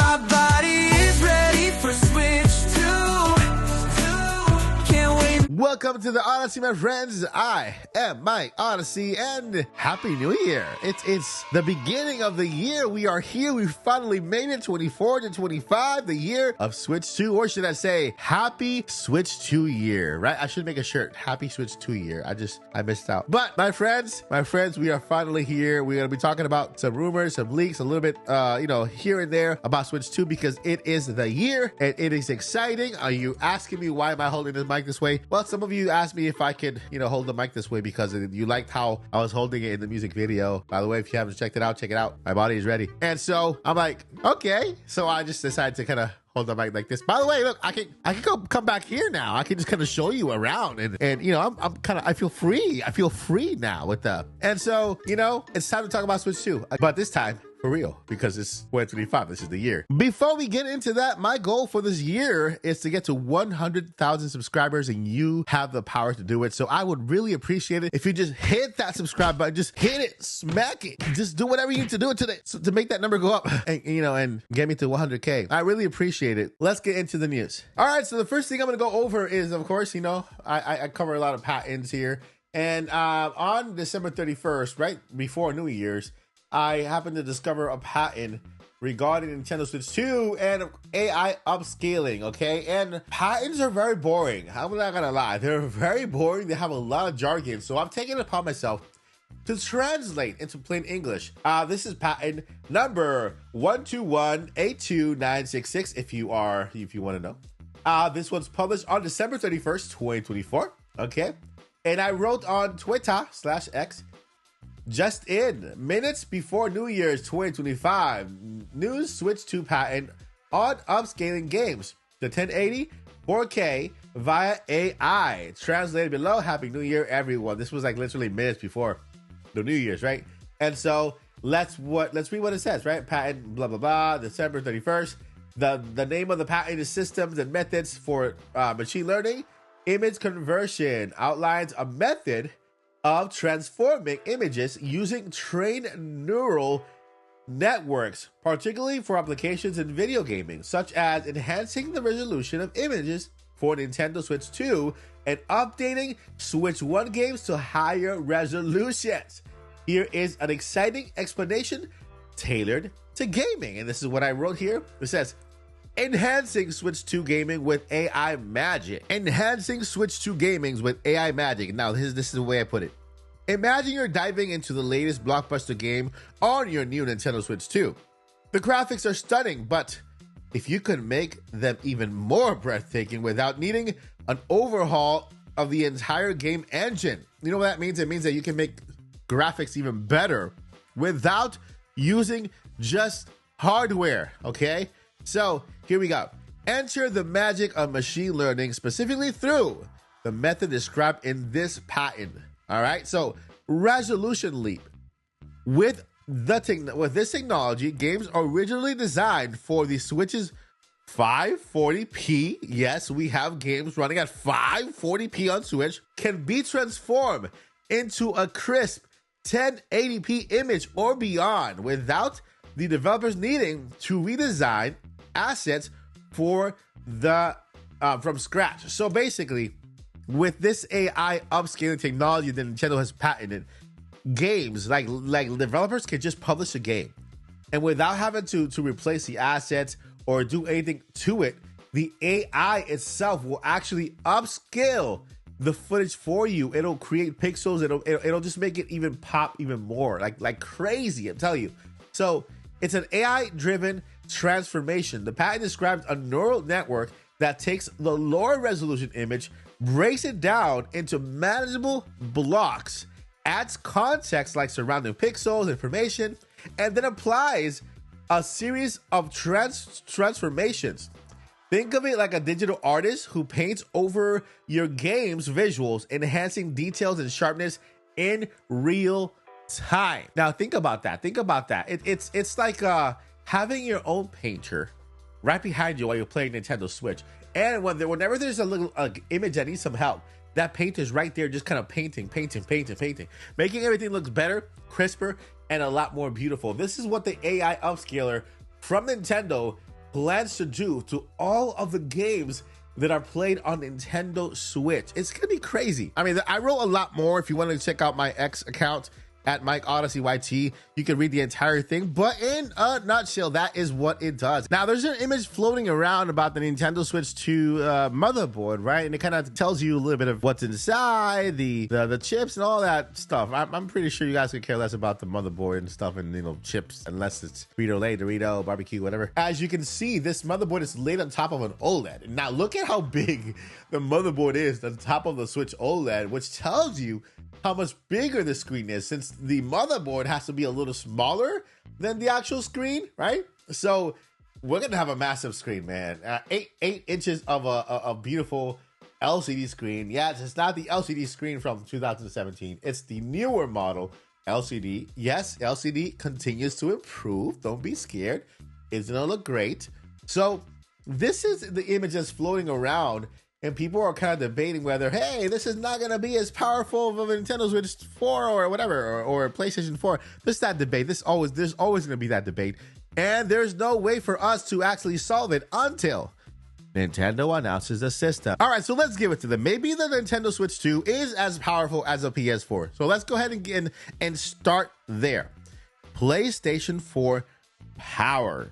My body is ready for Switch 2. Can't wait. Welcome to the Odyssey, my friends. I am Mike Odyssey, and Happy New Year. It's the beginning of the year. We are here. We finally made it, 24 to 25, the year of Switch 2, or should I say, Happy Switch 2 year, right? I should make a shirt, Happy Switch 2 year. I missed out. But my friends, we are finally here. We're going to be talking about some rumors, some leaks, a little bit, here and there about Switch 2 because it is the year and it is exciting. Are you asking me why am I holding this mic this way? Well, some of you asked me if I could, hold the mic this way because you liked how I was holding it in the music video. By the way, if you haven't checked it out, check it out. My body is ready. And so I'm like, okay. So I just decided to kind of hold the mic like this. By the way, look, I can come back here now. I can just kind of show you around and I feel free. I feel free now with that. And so, it's time to talk about Switch 2. But this time, for real, because it's 2025. This is the year. Before we get into that, my goal for this year is to get to 100,000 subscribers, and you have the power to do it. So I would really appreciate it if you just hit that subscribe button. Just hit it, smack it. Just do whatever you need to do it today to make that number go up and get me to 100K. I really appreciate it. Let's get into the news. All right, so the first thing I'm going to go over is, of course, I cover a lot of patents here. And on December 31st, right before New Year's, I happened to discover a patent regarding Nintendo Switch 2 and AI upscaling, okay? And patents are very boring. I'm not gonna lie. They're very boring. They have a lot of jargon. So I'm taking it upon myself to translate into plain English. This is patent number 121-82966 if you want to know. This one's published on December 31st, 2024, okay? And I wrote on Twitter/X, just in minutes before New Year's 2025, new Switch 2 patent on upscaling games to 1080, 4K via AI. Translated below, Happy New Year, everyone. This was like literally minutes before the New Year's, right? And so let's read what it says, right? Patent, blah, blah, blah, December 31st. The name of the patent is Systems and Methods for Machine Learning. Image Conversion outlines a method of transforming images using trained neural networks, particularly for applications in video gaming, such as enhancing the resolution of images for Nintendo Switch 2 and updating Switch 1 games to higher resolutions. Here is an exciting explanation tailored to gaming. And this is what I wrote here. It says, enhancing Switch 2 gaming with AI magic. Enhancing Switch 2 gaming with AI magic. Now, this is the way I put it. Imagine you're diving into the latest blockbuster game on your new Nintendo Switch 2. The graphics are stunning, but if you could make them even more breathtaking without needing an overhaul of the entire game engine. You know what that means? It means that you can make graphics even better without using just hardware, okay? So here we go. Enter the magic of machine learning specifically through the method described in this patent. All right. So resolution leap. With this technology, games originally designed for the Switch's 540p. Yes, we have games running at 540p on Switch can be transformed into a crisp 1080p image or beyond without the developers needing to redesign assets for from scratch. So basically, with this AI upscaling technology that Nintendo has patented, games like developers can just publish a game, and without having to replace the assets or do anything to it, the AI itself will actually upscale the footage for you. It'll create pixels. It'll just make it even pop even more, like crazy. I'm telling you. So it's an AI-driven transformation. The patent describes a neural network that takes the lower resolution image, breaks it down into manageable blocks, adds context like surrounding pixels, information, and then applies a series of transformations. Think of it like a digital artist who paints over your game's visuals, enhancing details and sharpness in real time. Now think about that. It's like having your own painter right behind you while you're playing Nintendo Switch. And whenever there's a little image that needs some help, that painter's right there just kind of painting, making everything look better, crisper, and a lot more beautiful. This is what the AI upscaler from Nintendo plans to do to all of the games that are played on Nintendo Switch. It's gonna be crazy. I mean, I wrote a lot more. If you want to check out my X account at Mike Odyssey YT, you can read the entire thing, but in a nutshell, that is what it does. Now, there's an image floating around about the Nintendo Switch 2 motherboard, right? And it kind of tells you a little bit of what's inside, the chips and all that stuff. I'm pretty sure you guys could care less about the motherboard and stuff and, you know, chips, unless it's Frito-Lay, Dorito, barbecue, whatever. As you can see, this motherboard is laid on top of an OLED. Now, look at how big the motherboard is on top of the Switch OLED, which tells you how much bigger the screen is, since the motherboard has to be a little smaller than the actual screen, right? So we're gonna have a massive screen, man. 8 inches of a beautiful LCD screen. Yes, it's not the LCD screen from 2017. It's the newer model LCD. Yes, LCD continues to improve. Don't be scared. It's gonna look great. So this is the image that's floating around, and people are kind of debating whether, hey, this is not going to be as powerful of a Nintendo Switch 4 or whatever, or PlayStation 4. There's that debate. There's always going to be that debate. And there's no way for us to actually solve it until Nintendo announces the system. All right, so let's give it to them. Maybe the Nintendo Switch 2 is as powerful as a PS4. So let's go ahead and start there. PlayStation 4 power.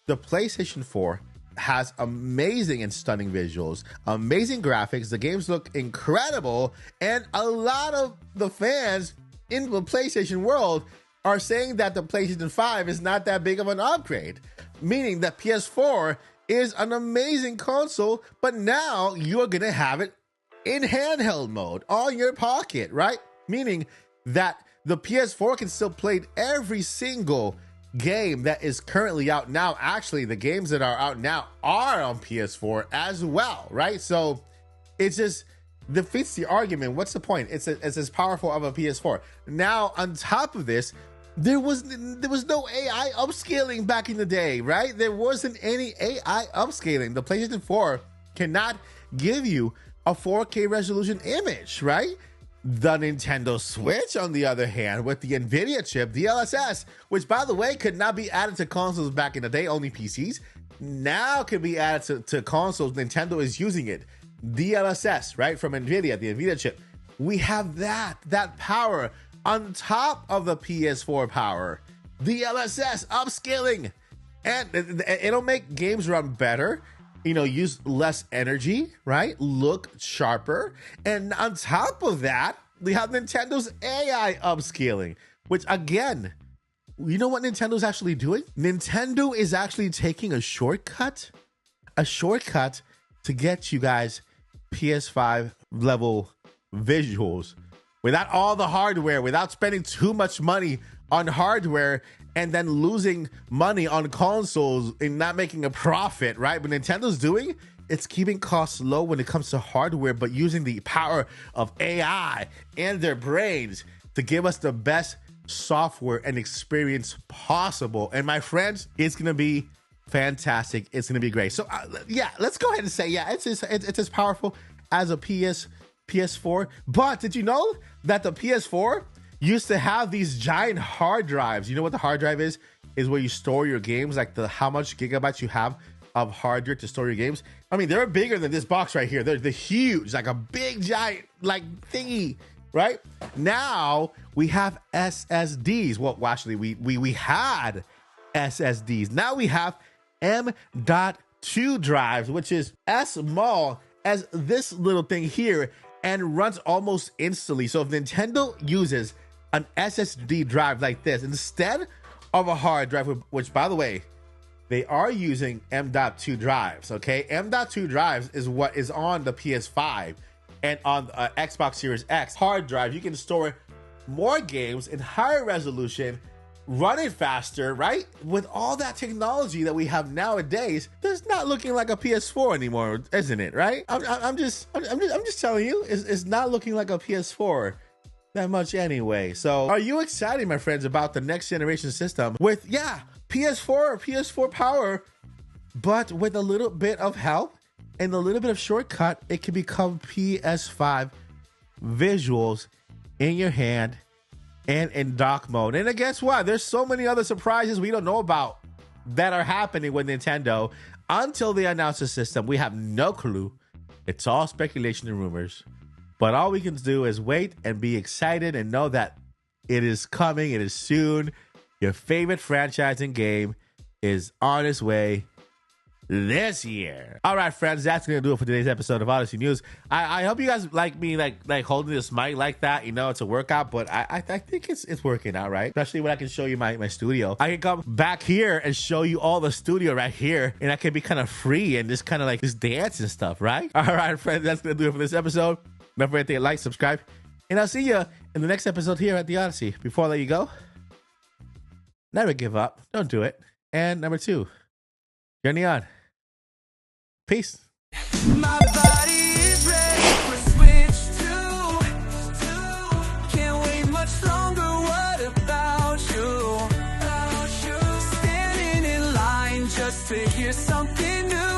The PlayStation 4 has amazing and stunning visuals, amazing graphics. The games look incredible, and a lot of the fans in the PlayStation world are saying that the PlayStation 5 is not that big of an upgrade, meaning that PS4 is an amazing console, but now you're gonna have it in handheld mode on your pocket, right? Meaning that the PS4 can still play every single game that is currently out now. Actually, the games that are out now are on PS4 as well, right? So it just defeats the argument. What's the point? It's as powerful of a PS4. Now, on top of this, there was no AI upscaling back in the day, right? There wasn't any AI upscaling. The PlayStation 4 cannot give you a 4K resolution image, right? The Nintendo Switch, on the other hand, with the NVIDIA chip, the DLSS, which, by the way, could not be added to consoles back in the day, only PCs, now can be added to consoles. Nintendo is using it. DLSS, right, from NVIDIA, the NVIDIA chip. We have that power on top of the PS4 power. DLSS upscaling. And it'll make games run better, you know, use less energy, right? Look sharper. And on top of that, we have Nintendo's AI upscaling, which, again, you know what Nintendo's actually doing? Nintendo is actually taking a shortcut to get you guys PS5 level visuals without all the hardware, without spending too much money on hardware and then losing money on consoles and not making a profit, right? What Nintendo's doing, it's keeping costs low when it comes to hardware, but using the power of AI and their brains to give us the best software and experience possible. And my friends, it's going to be fantastic. It's going to be great. So yeah, let's go ahead and say, yeah, it's as powerful as a PS4. But did you know that the PS4 used to have these giant hard drives? You know what the hard drive is? Is where you store your games, like how much gigabytes you have of hard drive to store your games. I mean, they're bigger than this box right here. They're huge, like a big giant like thingy, right? Now we have SSDs. Well, actually, we had SSDs. Now we have M.2 drives, which is as small as this little thing here and runs almost instantly. So if Nintendo uses an SSD drive like this instead of a hard drive, which, by the way, they are using M.2 drives, okay? M.2 drives is what is on the PS5 and on Xbox Series X. Hard drive, you can store more games in higher resolution, run it faster, right? With all that technology that we have nowadays, it's not looking like a PS4 anymore, isn't it? Right? I'm just telling you, it's not looking like a PS4 that much anyway. So, are you excited, my friends, about the next generation system with PS4 power, but with a little bit of help and a little bit of shortcut, it can become PS5 visuals in your hand and in dock mode. And guess what? There's so many other surprises we don't know about that are happening with Nintendo. Until they announce the system, we have no clue. It's all speculation and rumors. But all we can do is wait and be excited and know that it is coming. It is soon. Your favorite franchise and game is on its way this year. All right, friends, that's gonna do it for today's episode of Odyssey News. I hope you guys like me like holding this mic like that. You know, it's a workout, but I think it's working out, right? Especially when I can show you my studio. I can come back here and show you all the studio right here, and I can be kind of free and just kind of like just dance and stuff, right? All right, friends, that's gonna do it for this episode. Don't forget to like, subscribe, and I'll see you in the next episode here at the Odyssey. Before I let you go, never give up. Don't do it. And number 2, journey on. Peace. My body is ready for switch 2. Can't wait much longer. What about you? Standing in line just to hear something new.